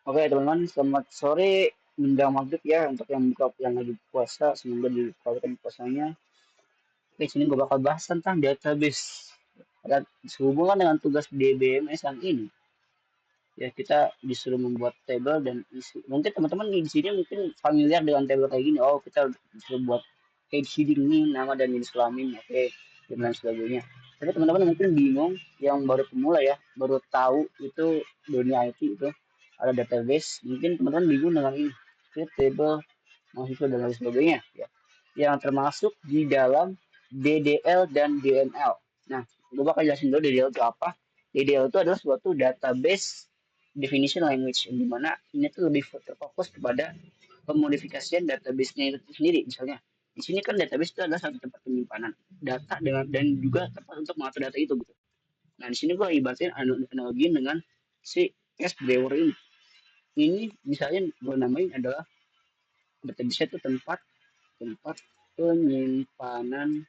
Oke teman-teman, selamat sore menjelang maghrib ya untuk yang buka yang lagi puasa, semoga dikabulkan puasanya. Oke, sini gue bakal bahas tentang database. Ada sehubungan dengan tugas DBMS yang ini, ya kita disuruh membuat table dan isi. Mungkin teman-teman di sini mungkin familiar dengan table kayak gini. Oh, kita disuruh buat head heading ini, nama dan jenis kelamin, oke, dan lain sebagainya. Tapi teman-teman mungkin bingung, yang baru pemula ya, baru tahu itu dunia IT itu ada database. Mungkin teman-teman bingung dengan ini, create table, mahasiswa dan lain sebagainya, ya. Yang termasuk di dalam DDL dan DNL. Nah, gue bakal jelasin dulu DDL itu apa. DDL itu adalah suatu database definition language, yang dimana ini tuh lebih terfokus kepada pemodifikasian database-nya itu sendiri. Misalnya di sini kan database itu adalah satu tempat penyimpanan data dengan dan juga tempat untuk mengatur data itu gitu. Nah di sini gue ibaratkan analogi dengan si cash drawer ini. Ini misalnya gue namain adalah database itu tempat tempat penyimpanan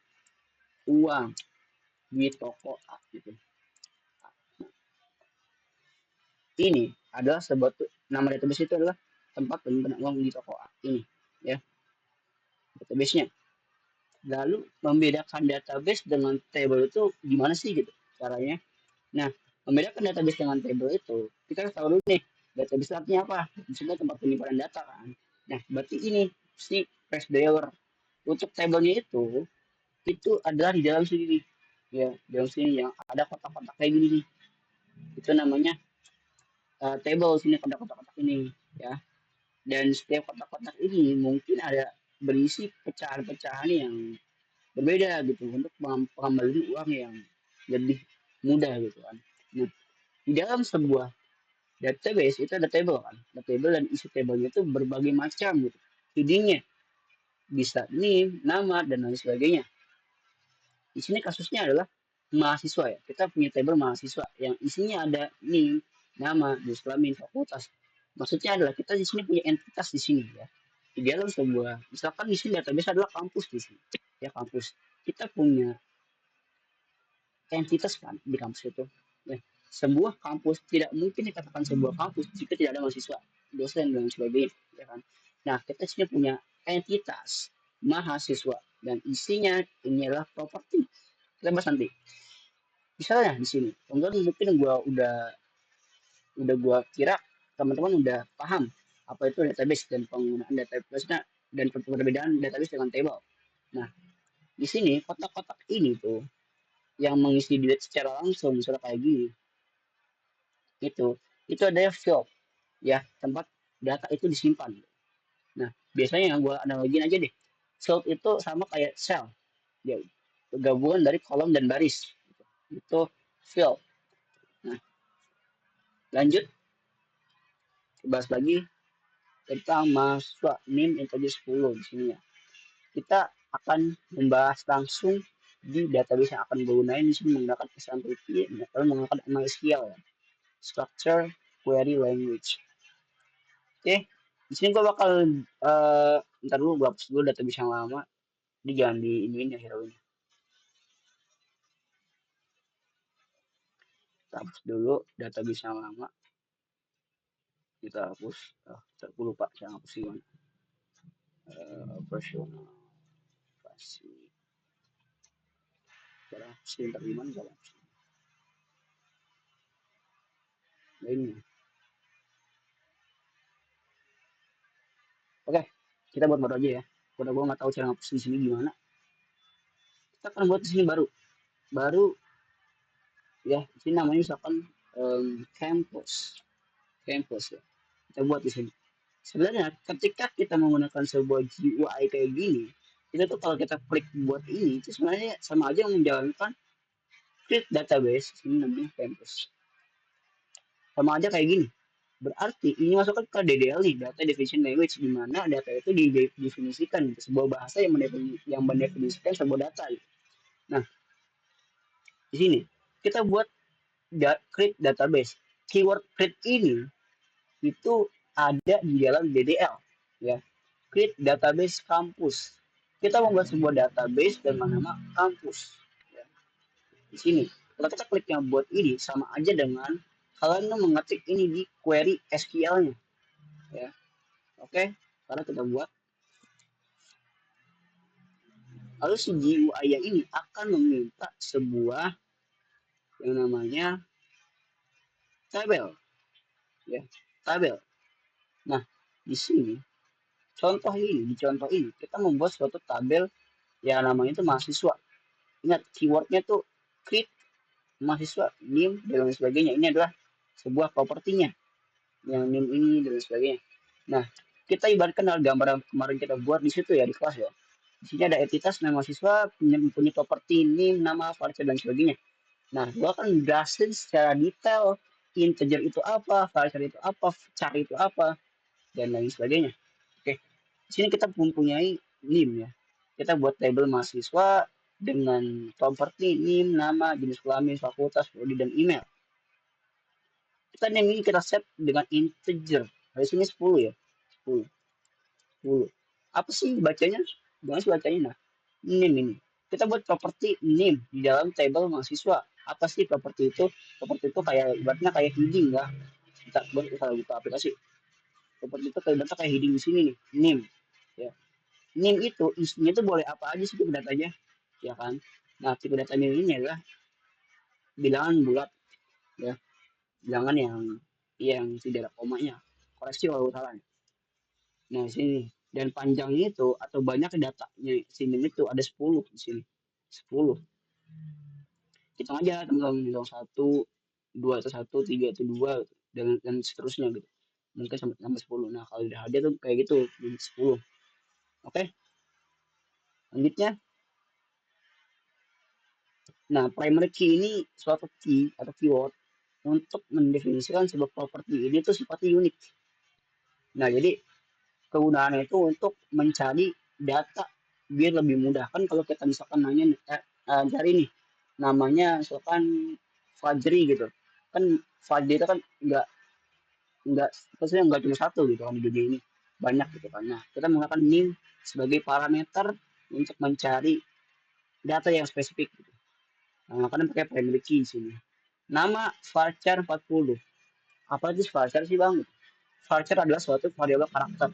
uang di toko A gitu. Ini adalah sebuah nama database itu adalah tempat penyimpanan uang di toko A ini, ya, database-nya. Lalu membedakan database dengan table itu gimana sih gitu caranya? Nah, membedakan database dengan table itu kita harus tahu dulu nih database artinya apa? Misalnya tempat penyimpanan data kan. Nah, berarti ini si cache drawer untuk tabelnya itu adalah di dalam sini nih. Ya, di dalam sini yang ada kotak-kotak kayak gini nih. Itu namanya table sini kotak-kotak ini, ya. Dan setiap kotak-kotak ini mungkin ada berisi pecahan-pecahan yang berbeda gitu untuk pengembalian uang yang lebih mudah gitu kan. Nah, di dalam sebuah database itu ada table kan, ada table dan isi tablenya itu berbagai macam gitu. Headingnya bisa name, nama dan lain sebagainya. Di sini kasusnya adalah mahasiswa ya. Kita punya table mahasiswa yang isinya ada name, nama, jenis kelamin, fakultas. Maksudnya adalah kita di sini punya entitas di sini ya. Di dalam sebuah, misalkan di sini database adalah kampus di sini. Ya kampus. Kita punya entitas kan di kampus itu. Ya, sebuah kampus tidak mungkin dikatakan sebuah kampus jika tidak ada mahasiswa, dosen dan sebagainya, ya kan. Nah, kita sini punya entitas mahasiswa dan isinya ini adalah properti. Kita bahas nanti. Misalnya di sini, mungkin gua kira teman-teman udah paham apa itu database dan penggunaan database dan perbedaan database dengan table. Nah, di sini kotak-kotak ini tuh yang mengisi data secara langsung misalnya kayak gini itu ada field ya, tempat data itu disimpan. Nah biasanya yang gue analogin aja deh, field itu sama kayak cell ya, gabungan dari kolom dan baris itu field. Nah lanjut bahas lagi tentang mahasiswa NIM integer 10 di sini ya. Kita akan membahas langsung di database yang akan gunain di sini menggunakan SMPP atau menggunakan MySQL ya. Structure Query Language. Oke, di sini gue bakal ntar dulu gue hapus dulu database yang lama. Ini jangan di ini ya hero ini. Kita hapus dulu database yang lama. Kita hapus. Aku lupa saya hapus gimana. Operasional pasti. Cara hapusin ntar gimana cara hapusin. Nah ini. Oke, kita buat baru aja ya. Karena gue nggak tahu cara ngapus di sini gimana. Kita akan buat di sini baru. Baru ya, di sini namanya misalkan campus. Campus ya. Kita buat di sini. Sebenarnya ketika kita menggunakan sebuah GUI kayak gini, itu tuh kalau kita klik buat ini, itu sebenarnya sama aja menjalankan create database, ini namanya campus. Sama aja kayak gini. Berarti ini masukkan ke DDL nih, data definition language, di mana data itu didefinisikan gitu, sebuah bahasa yang mendefinisikan sebuah data. Gitu. Nah, di sini kita buat create database. Keyword create ini itu ada di dalam DDL ya, create database kampus. Kita membuat sebuah database dengan nama kampus ya. Di sini kalau kita klik yang buat ini sama aja dengan kalian mengetik ini di query SQL-nya. ya. Oke, karena kita buat. Lalu si GUI yang ini akan meminta sebuah yang namanya tabel, ya, tabel. Nah, di sini di contoh ini kita membuat suatu tabel yang namanya itu mahasiswa. Ingat keywordnya tuh create mahasiswa, NIM dan lain sebagainya. Ini adalah sebuah propertinya yang NIM ini dan lain sebagainya. Nah, kita ibaratkan dalam gambar yang kemarin kita buat di situ ya di kelas ya. Di sini ada entitas nama mahasiswa, punya properti NIM, nama, varchar dan sebagainya. Nah, gua kan jelasin secara detail integer itu apa, varchar itu apa, char itu apa, dan lain sebagainya. Oke, di sini kita mempunyai NIM ya. Kita buat label mahasiswa dengan properti NIM, nama, jenis kelamin, fakultas, prodi, dan email. Kita NIM ini kita set dengan integer. Di sini 10 ya. 10. 10. Apa sih bacanya? Gimana sih bacanya? Nah, NIM ini. Kita buat properti NIM di dalam table mahasiswa. Apa sih properti itu? Properti itu kayak ibaratnya kayak heading ya. Kita buka aplikasi. Properti itu kayak ibaratnya kayak heading di sini nih, NIM. Ya. NIM itu isinya itu boleh apa aja sih tipe datanya, ya kan? Nah, tipe data NIM ini adalah bilangan bulat, ya, bilangan yang tidak ada komanya. Koreksi kalau salah. Nah, sini dan panjangnya itu atau banyak datanya sini itu ada 10 di sini. 10. Hitung aja teman-teman, hitung 1, 2 itu 1, 3 itu 2 dan seterusnya gitu. Mungkin sampai 10. Nah, kalau udah ada tuh kayak gitu, jadi 10. Oke, lanjutnya. Nah, primary key ini suatu key atau keyword untuk mendefinisikan sebuah properti ini tuh sifatnya unik. Nah, jadi kegunaannya itu untuk mencari data biar lebih mudah. Kan kalau kita misalkan nanya cari nih namanya misalkan Fajri gitu. Kan Fajri itu kan nggak maksudnya nggak cuma satu gitu kan di dunia ini. Banyak gitu kan. Nah, kita menggunakan NIM sebagai parameter untuk mencari data yang spesifik gitu. Nah, makanya pakai primary key di sini. Nama varchar 40. Apa itu varchar sih bang? Varchar adalah suatu variabel karakter.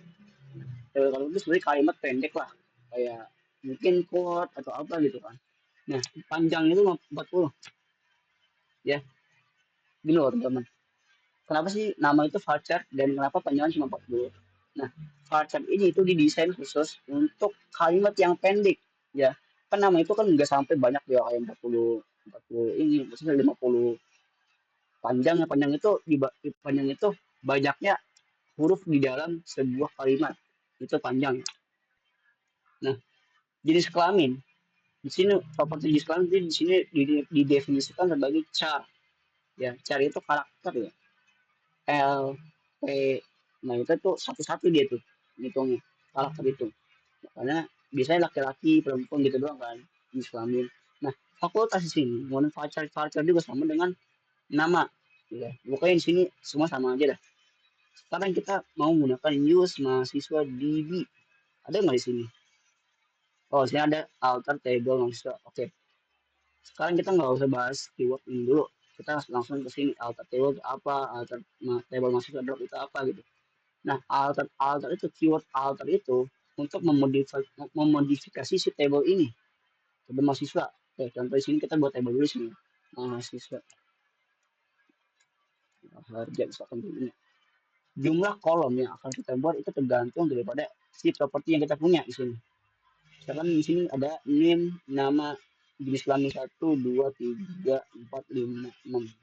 Kalau itu sebenarnya kalimat pendek lah. Kayak mungkin quote atau apa gitu kan. Nah, panjangnya itu 40. Ya, gini loh teman-teman. Kenapa sih nama itu varchar dan kenapa panjangnya cuma 40? Nah, varchar ini itu didesain khusus untuk kalimat yang pendek. Ya, kan nama itu kan nggak sampai banyak ya kayak 40 ini, maksudnya 50 panjang itu panjang itu banyaknya huruf di dalam sebuah kalimat itu panjang. Nah, jenis kelamin di sini properti jenis kelamin di sini didefinisikan sebagai char. Ya, char itu karakter ya. L, P, nah itu tuh satu-satu dia tuh hitungnya karakter itu. Karena biasanya laki-laki, perempuan gitu doang kan jenis kelamin. Nah, fakultas di sini menggunakan varchar juga sama dengan nama. Ya, pokoknya di sini semua sama aja dah. Sekarang kita mau menggunakan use mahasiswa DB. Ada nggak di sini? Oh, sini ada alter table mahasiswa. Oke. Sekarang kita nggak usah bahas keyword ini dulu. Kita langsung ke sini. Alter table itu apa? Alter table mahasiswa drop itu apa gitu. Nah, alter alter itu keyword alter itu untuk memodifikasi si table ini. Table mahasiswa. Oke, contoh di sini kita buat table dulu sini. Mahasiswa. Harga misalkan ini. Jumlah kolom yang akan kita buat itu tergantung daripada si properti yang kita punya di sini. Misalkan di sini ada name, nama, jenis kelamin 1, 2, 3, 4, 5, 6,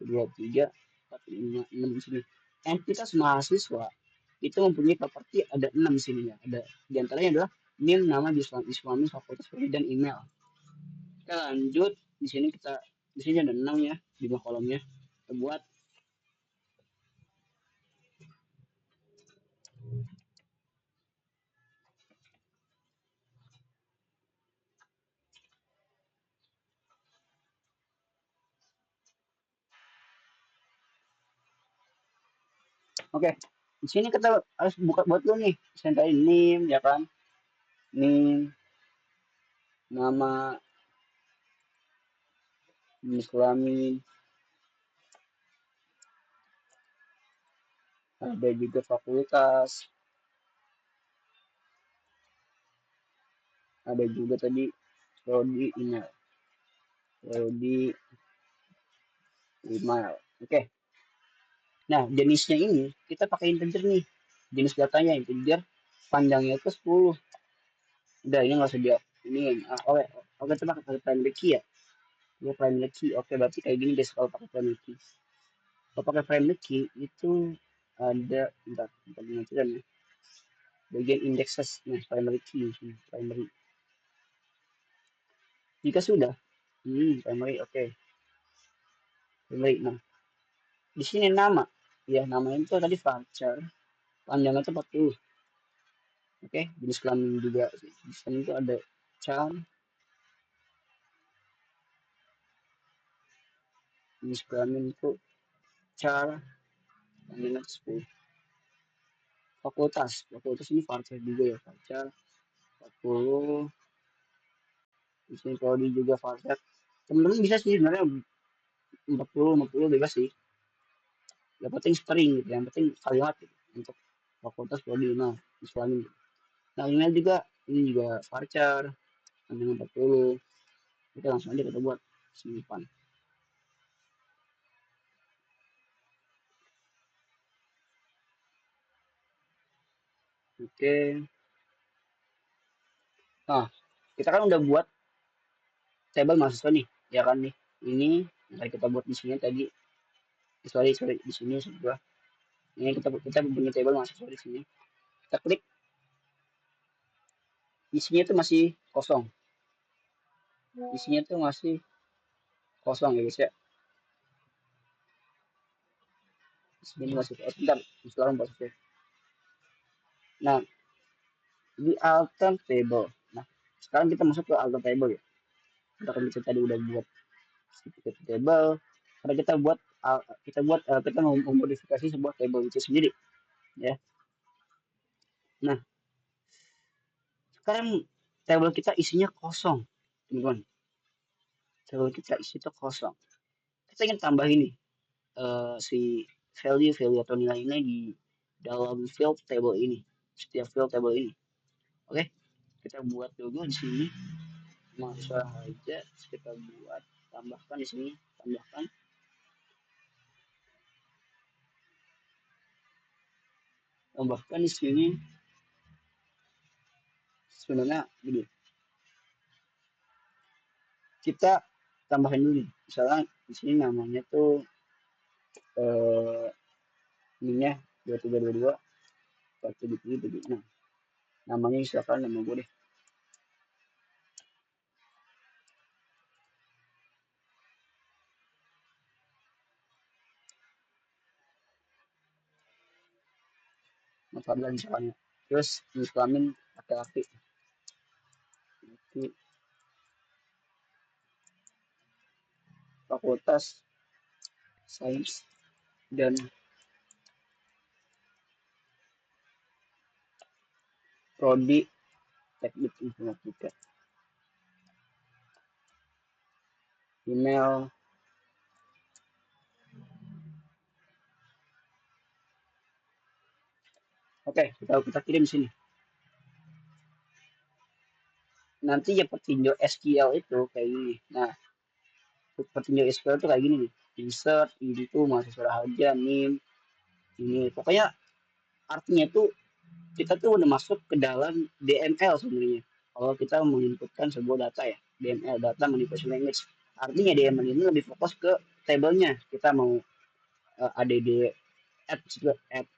2, 3, 4, 5, 6 di sini. Entitas mahasiswa itu mempunyai properti ada 6 di sini ya. Ada diantaranya adalah name, nama, jenis kelamin, fakultas, prodi, dan email. Kita lanjut di sini ada 6 ya, 5 kolomnya. Kita buat. Oke, di sini kita harus buka buat dulu nih. Misalnya tadi name ya kan, name, nama, jenis kelamin, ada juga fakultas, ada juga tadi prodi email, prodi email. Oke. Nah, jenisnya ini kita pakai integer nih. Jenis datanya integer, panjangnya itu 10. Udah, ini nggak usah dia. Ini, oke, oke, kita pakai primary key ya. Ini primary key. Oke, berarti kayak gini guys kalau pakai primary key. Kalau pakai primary key itu ada, bentar nanti kan ya. Bagian indexes, nah primary key, primary. Jika sudah, primary, oke. Primary, nah, di sini nama. Ya, namanya itu tadi varchar. Panjangnya itu 40. Oke, jenis kelamin juga. Jenis kelamin itu ada char, jenis kelamin itu char, panjangnya itu 10. Fakultas, fakultas ini varchar juga ya, varchar 40. Di sini prodi juga varchar. Teman-teman bisa sih sebenarnya 40, 50 bebas sih. Yang penting string gitu, yang penting kalimat gitu. Untuk fakultas prodi, nah, jenis kelamin. Nah, ini juga varchar, panjangnya 40. Kita langsung aja kita buat simpan. Oke. Nah, kita kan udah buat table mahasiswa nih, ya kan nih. Ini yang kita buat di sini tadi. Sorry, di sini sebuah. Ini kita punya table mahasiswa di sini. Kita klik, isinya itu masih kosong. Isinya itu masih kosong ya guys ya. Isinya masih kosong. Bentar, sekarang bahasnya. Nah, di alter table. Nah, sekarang kita masuk ke alter table ya. Kita kan bisa tadi udah buat table. Karena kita mau memodifikasi sebuah table itu sendiri ya. Nah, sekarang table kita isinya kosong, teman-teman. Table kita isi itu kosong. Kita ingin tambah ini si value atau nilai-nilai di dalam field table ini, setiap field table ini. Oke, kita buat dulu di sini mahasiswa aja, kita buat tambahkan di sini, tambahkan di sini. Sebenarnya gini, kita tambahin dulu. Misalnya di sini namanya tuh ininya 2322 47. Nah, namanya misalkan nama gue deh. Fadlan misalnya. Terus jenis kelamin laki-laki. Fakultas Sains dan prodi Teknik Informatika. Email oke, kita kirim sini. Nanti ya petinjau SQL itu kayak gini. Nah, petinjau SQL itu kayak gini nih. Insert itu mahasiswa Raharja, NIM, ini pokoknya artinya itu kita tuh udah masuk ke dalam DML sebenarnya. Kalau kita menginputkan sebuah data ya, DML, data manipulation language. Artinya DML ini lebih fokus ke tabelnya. Kita mau ADD add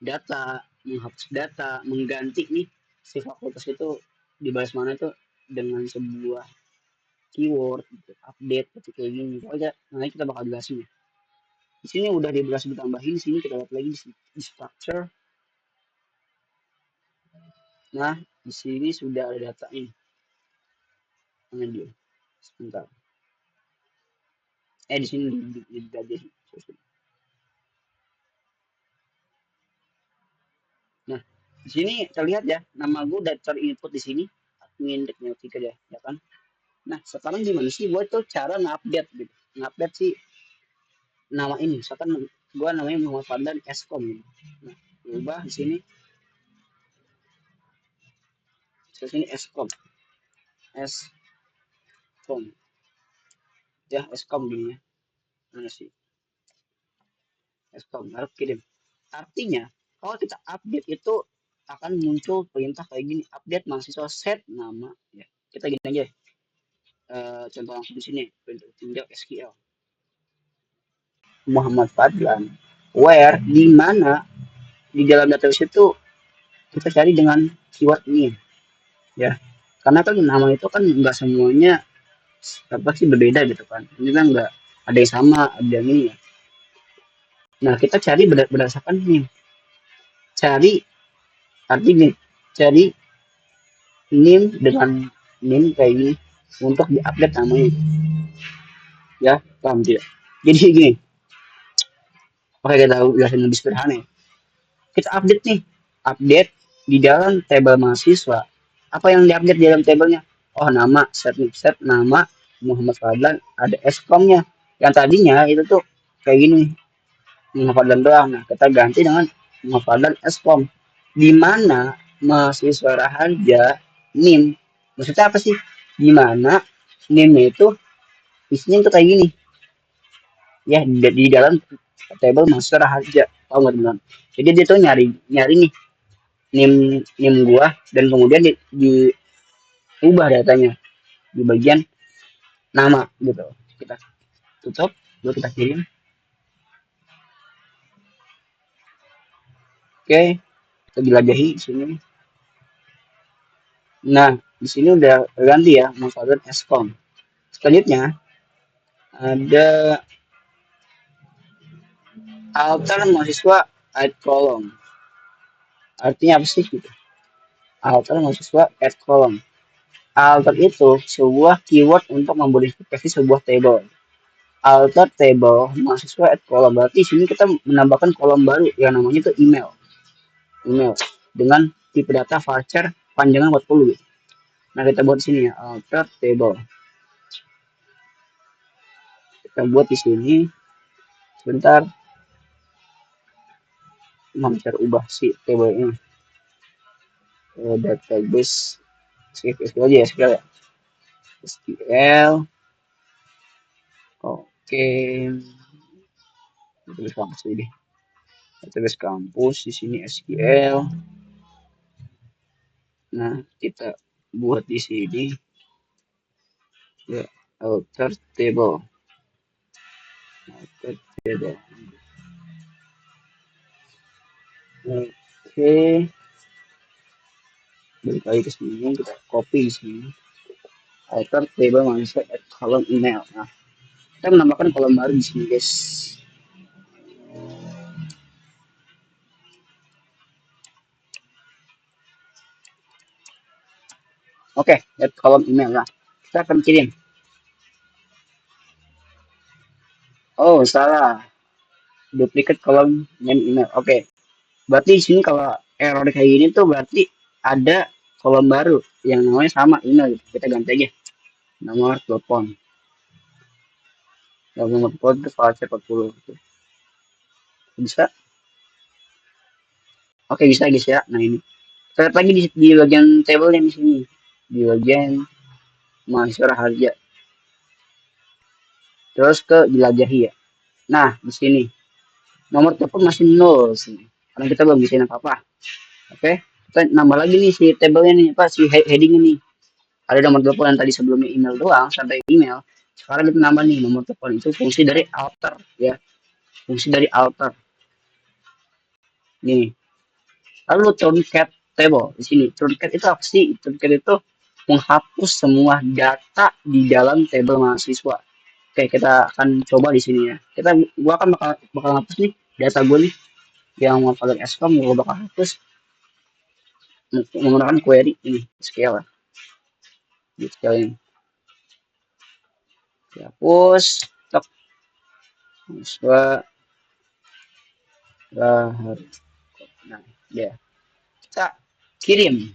data, menghapus data, mengganti nih si fakultas itu di baris mana itu dengan sebuah keyword, gitu, update, gitu, kayak gini. Pokoknya nanti kita bakal jelasin ya. Di sini udah berhasil ditambahin, di sini kita lihat lagi di structure. Nah, di sini sudah ada data ini. Mana dia? Sebentar. Di sini di data. Nah, di sini terlihat ya, nama gue udah terinput di sini, admin Teknotika ya kan. Nah, sekarang gimana sih gue tuh cara ngupdate gitu. Ngupdate sih nama ini. Misalkan gua namanya Muhammad Fadlan Eskom. Nah, ubah di sini, di sini Eskom, Eskom, ya Eskom gini ya. Mana sih Eskom? Lalu kirim. Artinya kalau kita update itu akan muncul perintah kayak gini, update mahasiswa set nama. Ya, kita gini aja. Contoh langsung di sini, perintah tinjau SQL. Muhammad Fadlan, where di mana di dalam database itu kita cari dengan keyword ini, ya. Karena kan nama itu kan nggak semuanya apa sih berbeda gitu kan. Ini kan nggak ada yang sama, ada yang ini ya. Nah, kita cari berdasarkan ini. Cari artinya cari name dengan name kayak ini untuk diupdate namanya, ya. Paham tidak? Jadi gini, oke kita jelasin lebih sederhana ya. Kita update nih, update di dalam table mahasiswa. Apa yang diupdate di dalam tabelnya? Oh, nama, set nih, set nama Muhammad Fadlan, ada eskomnya. Yang tadinya itu tuh kayak gini, Muhammad Fadlan doang. Nah, kita ganti dengan Muhammad Fadlan eskom. Di mana mahasiswa Raharja NIM. Maksudnya apa sih? Di mana NIM itu isinya tuh kayak gini. Ya, di dalam table mahasiswa Raharja. Tahu nggak teman? Jadi dia tuh nyari nyari nih nim nim gua dan kemudian diubah datanya di bagian nama gitu. Kita tutup, lalu kita kirim. Oke, kita jelajahi di sini. Nah, di sini udah ganti ya manfaatkan Eskom. Selanjutnya ada alter mahasiswa add column. Artinya apa sih gitu? Alter mahasiswa add column. Alter itu sebuah keyword untuk memodifikasi sebuah table. Alter table mahasiswa add column. Berarti sini kita menambahkan kolom baru yang namanya itu email dengan tipe data varchar panjangnya 40 gitu. Nah, kita buat di sini ya, alter table. Kita buat di sini. Sebentar. Kita ubah si table ini. Database SQL aja ya, SQL ya. SQL. Oke. Database kampus ini. Database kampus di sini SQL. Nah, kita buat di sini ya alter table. Alter table. Oke, balik lagi ke sini, kita copy di sini. Alter table masuk at column email. Nah, kita menambahkan kolom baru di sini, guys. Oke, at kolom email. Nah, kita akan kirim. Oh, salah. Duplicate kolom name email. Oke. Berarti di sini kalau error kayak gini tuh berarti ada kolom baru yang namanya sama email gitu. Kita ganti aja. Nomor telepon. Nomor telepon itu voucher 40 gitu. Bisa? Oke, bisa guys ya. Nah, ini. Kita lihat lagi di bagian table yang di sini. Di bagian mahasiswa harga. Terus ke jelajahi ya. Nah, di sini nomor telepon masih 0 sini. Karena kita belum bisa apa-apa. Oke, kita nambah lagi nih si tabelnya nih, apa si heading ini. Ada nomor telepon yang tadi sebelumnya email doang sampai email. Sekarang kita nambah nih nomor telepon itu fungsi dari alter ya. Fungsi dari alter. Nih. Lalu truncat table di sini. Truncat itu apa sih? Truncat itu menghapus semua data di dalam tabel mahasiswa. Oke, kita akan coba di sini ya. Gua akan bakal hapus nih data gue nih yang mau pakai SQL, gua bakal hapus menggunakan query ini SQL di SQL ini. Hapus, tok, mahasiswa, nah, ya, kita kirim.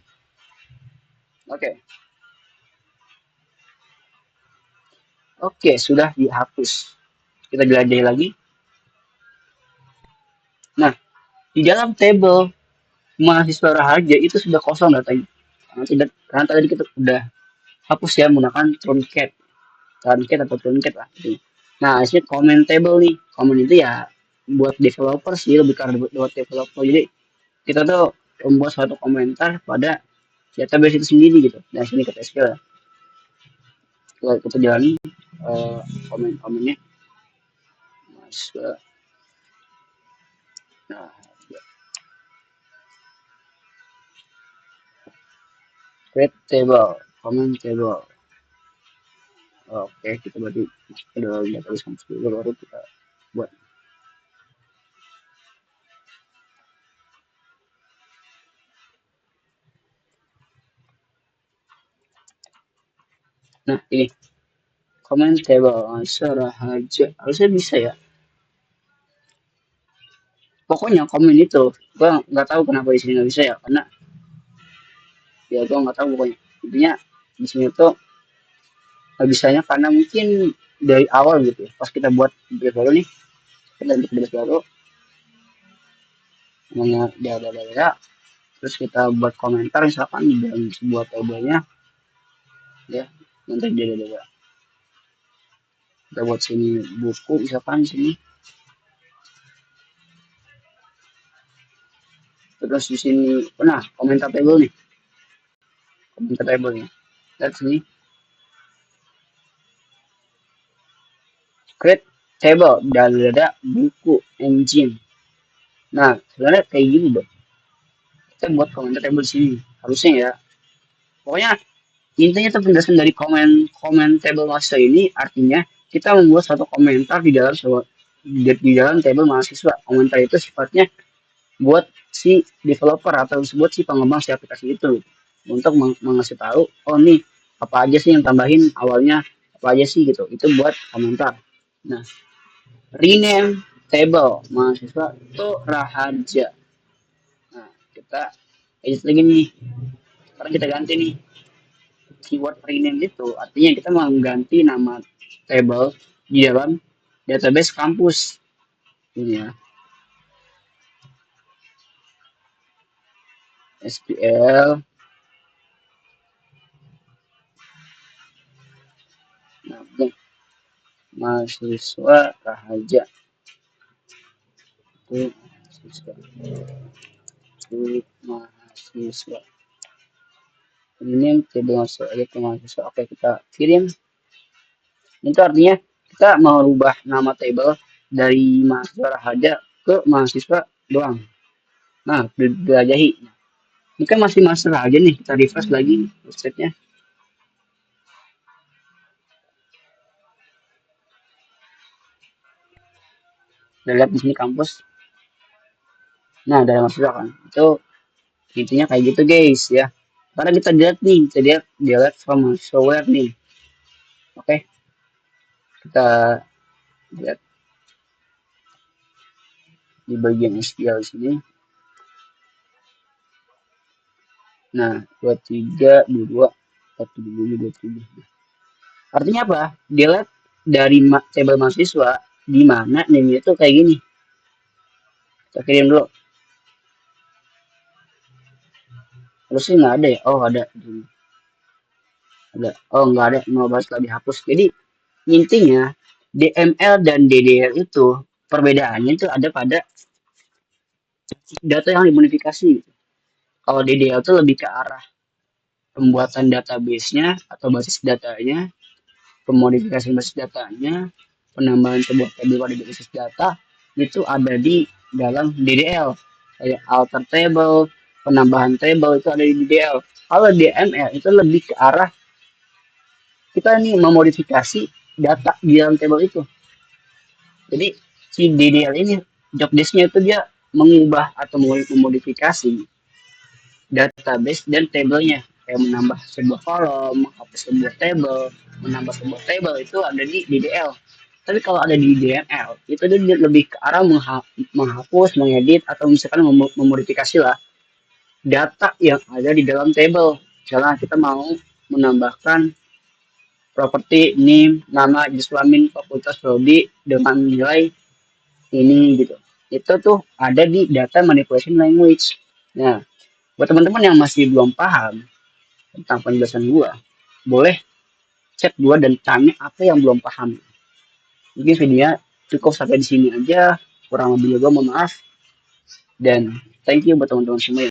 Oke, oke, sudah dihapus. Kita jelajahi lagi. Di dalam table mahasiswa Raharja itu sudah kosong datanya. Karena tadi kita udah hapus ya menggunakan truncat atau truncat lah. Gitu. Nah, ini comment table nih. Comment itu ya buat developer sih, lebih karena buat developer. Jadi kita tuh membuat suatu komentar pada database itu sendiri gitu. Nah, sini kita SQL. Kita jalani komen-komennya. Mahasiswa. Nah, create table, comment table. Oke, kita berarti ke dalam database kampus dulu baru kita buat. Nah, ini comment table Raharja harusnya bisa ya. Pokoknya komen itu, gua nggak tahu kenapa di sini nggak bisa ya, karena ya gua nggak tahu pokoknya. Intinya di sini tuh nggak bisanya karena mungkin dari awal gitu ya. Pas kita buat database baru nih, kita bentuk database baru, namanya database, terus kita buat komentar misalkan di dalam sebuah tabelnya ya, nanti dia ada kita buat sini buku misalkan sini, terus di sini pernah komentar table nih, komentar table nih, lihat sini create table dan ada buku engine. Nah sebenarnya kayak gini dong, kita buat komentar table di sini harusnya ya. Pokoknya intinya itu penjelasan dari komen table master ini artinya kita membuat satu komentar di dalam table mahasiswa. Komentar itu sifatnya buat si developer atau buat si pengembang si aplikasi itu untuk mengasih tahu, oh nih apa aja sih yang tambahin awalnya, apa aja sih gitu, itu buat komentar. Nah, rename table mahasiswa itu Raharja. Nah, kita edit lagi nih, sekarang kita ganti nih keyword rename itu artinya kita mengganti nama table di dalam database kampus ini ya, SQL. Nah, mahasiswa Raharja itu mahasiswa ini table masuk aja ke mahasiswa. Oke, kita kirim. Itu artinya kita merubah nama table dari mahasiswa Raharja ke mahasiswa doang. Nah, dijelajahi. Ini kan masih master aja nih, kita refresh lagi websitenya. Kita lihat di sini kampus. Nah, dari mahasiswa kan. Itu intinya kayak gitu guys ya. Karena kita lihat nih, kita lihat from software nih. Oke, kita lihat di bagian SQL sini. Nah, 23, 22, 47, 27. Artinya apa? Delete dari table mahasiswa di mana name itu kayak gini. Kita kirim dulu. Harusnya nggak ada ya? Oh ada. Ada. Oh nggak ada. Mau bahas lagi dihapus. Jadi intinya DML dan DDL itu perbedaannya itu ada pada data yang dimodifikasi. Kalau DDL itu lebih ke arah pembuatan database-nya atau basis datanya, pemodifikasi basis datanya, penambahan sebuah table pada basis data itu ada di dalam DDL. Kayak alter table, penambahan table itu ada di DDL. Kalau DML itu lebih ke arah kita nih memodifikasi data di dalam table itu. Jadi si DDL ini job desk-nya itu dia mengubah atau memodifikasi database dan tabelnya, kayak menambah sebuah kolom, menghapus sebuah table, menambah sebuah table itu ada di DDL. Tapi kalau ada di DML itu dia lebih ke arah menghapus, mengedit atau misalkan memodifikasi lah data yang ada di dalam table. Misalnya kita mau menambahkan properti NIM, nama, jenis kelamin, fakultas, prodi dengan nilai ini gitu. itu tuh ada di data manipulation language. Nah, buat teman-teman yang masih belum paham tentang penjelasan gua, boleh chat gua dan tanya apa yang belum paham. Mungkin videonya cukup sampai di sini aja. Kurang lebihnya gua mohon maaf dan thank you buat teman-teman semua.